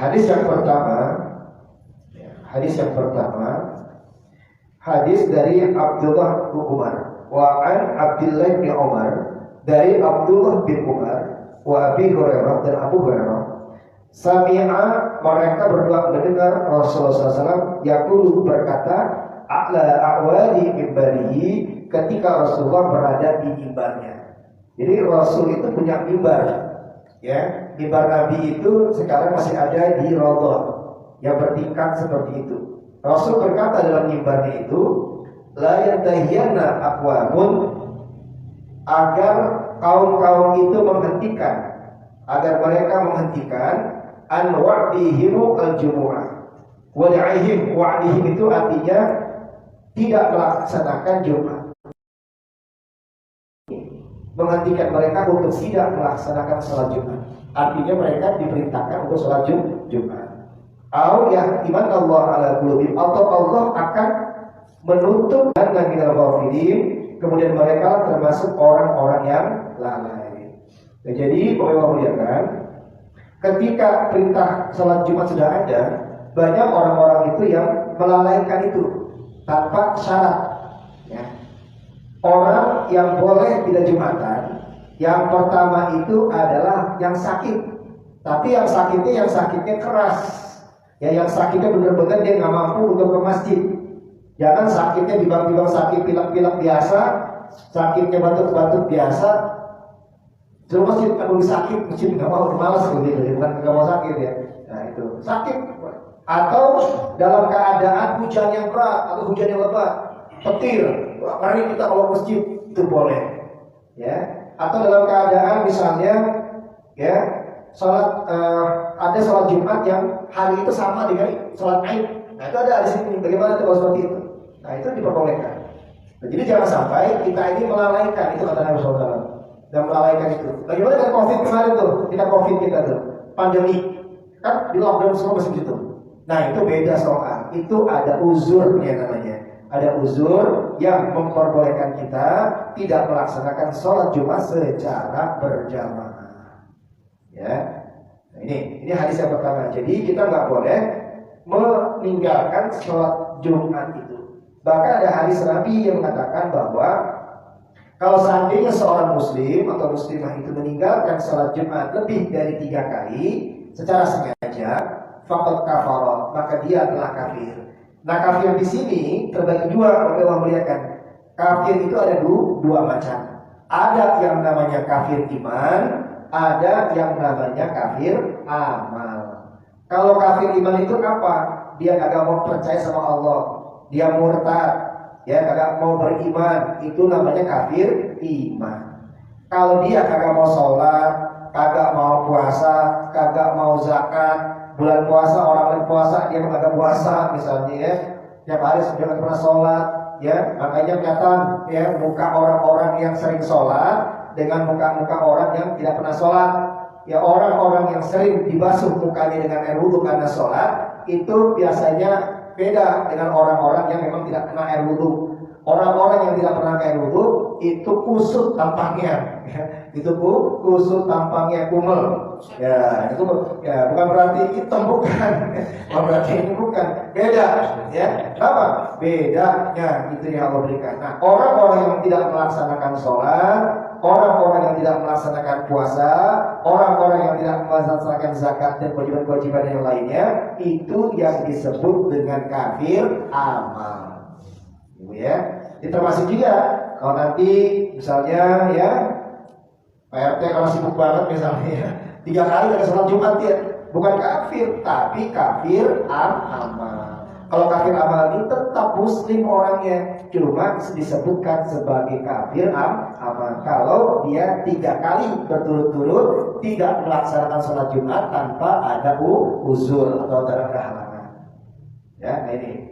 hadis yang pertama, hadis dari Abdullah bin Umar, wa an Abdullah bin Umar, dari Abdullah bin Umar, wa Abi Hurairah dan Abu Hurairah. Sami'a, mereka berdua mendengar Rasulullah SAW yaqulu, berkata, a'la a'wali mimbarihi, ketika Rasulullah berada di mimbarnya. Jadi Rasul itu punya mimbar, ya. Mimbar Nabi itu sekarang masih ada di Raudhah yang bertingkat seperti itu. Rasul berkata dalam mimbarnya itu, la yantahiyanna aqwamun, agar kaum-kaum itu menghentikan, agar mereka menghentikan an wa'dihim al-jumu'ah. Wa'dihim itu artinya tidak melaksanakan Jumat. Menghentikan mereka untuk tidak melaksanakan sholat Jumat. Artinya mereka diperintahkan untuk sholat Jumat. Au yahtiman Allah ala qulubihim, atau Allah akan menutup dan minal ghafilin, kemudian mereka termasuk orang-orang yang lalai. Nah, jadi Allah muliakan, ketika perintah sholat Jumat sudah ada, banyak orang-orang itu yang melalaikan itu tanpa syarat, ya. Orang yang boleh tidak Jumatan, yang pertama itu adalah yang sakit. Tapi yang sakitnya keras, ya, yang sakitnya benar-benar dia nggak mampu untuk ke masjid. Jangan sakitnya tiba-tiba sakit pilek-pilek biasa, sakitnya batuk-batuk biasa, terus masjid kalau sakit, masjid nggak mau, malas gitu, bukan nggak mau sakit ya. Nah itu sakit. Atau dalam keadaan hujan yang berat atau hujan yang lebat, petir, mari kita kalau masjid itu boleh, ya. Atau dalam keadaan misalnya, ya, ada sholat Jumat yang hari itu sama dengan sholat Aid. Nah itu ada di sini. Bagaimana kalau seperti itu? Nah itu diperbolehkan. Nah, jadi jangan sampai kita ini melalaikan, itu kata Nabi SAW, dan melalaikan itu. Bagaimana dengan COVID kemarin tuh? Kita COVID kita tuh, pandemi, kan di lockdown semua masih gitu. Nah itu beda soal, itu ada uzurnya namanya. Ada uzur yang memperbolehkan kita tidak melaksanakan sholat Jumat secara berjamaah. Ya, nah, ini hadis yang pertama. Jadi kita nggak boleh meninggalkan sholat Jumat itu. Bahkan ada hadis Nabi yang mengatakan bahwa kalau seandainya seorang muslim atau muslimah itu meninggalkan sholat Jumat lebih dari 3 kali secara sengaja, faqad kafara, maka dia telah kafir. Nah kafir di sini terbagi dua, oleh Allah muliakan. Kafir itu ada dua macam. Ada yang namanya kafir iman, ada yang namanya kafir amal. Kalau kafir iman itu apa? Dia kagak mau percaya sama Allah, dia murtad, ya kagak mau beriman, itu namanya kafir iman. Kalau dia kagak mau sholat, kagak mau puasa, kagak mau zakat, bulan puasa orang lain puasa dia kagak puasa misalnya, ya, tiap hari sudah pernah sholat, ya, makanya kelihatan ya muka orang-orang yang sering sholat dengan muka-muka orang yang tidak pernah sholat. Ya, orang-orang yang sering dibasuh mukanya dengan air wudhu karena sholat itu biasanya beda dengan orang-orang yang memang tidak kena air wudhu. Orang-orang yang tidak pernah air wudhu itu kusut tampangnya, ya. Itu kusut tampangnya, kumel. Ya, itu ya bukan berarti hitam, bukan. Bukan berarti ini bukan. Beda, ya. Apa? Bedanya itu yang Allah berikan. Nah, orang-orang yang tidak melaksanakan sholat, orang-orang yang tidak melaksanakan puasa, orang-orang yang tidak melaksanakan zakat dan kewajiban-kewajiban yang lainnya, itu yang disebut dengan kafir amal. Ya, itu termasuk juga kalau nanti misalnya ya Pak RT kalau sibuk banget misalnya 3 kali dari sholat Jumat, ya bukan kafir tapi kafir amal. Kalau kafir amal ini tetap muslim orangnya, cuma disebutkan sebagai kafir amal kalau dia 3 kali berturut-turut tidak melaksanakan sholat Jumat tanpa ada uzur atau ada kehalangan. Ya, ini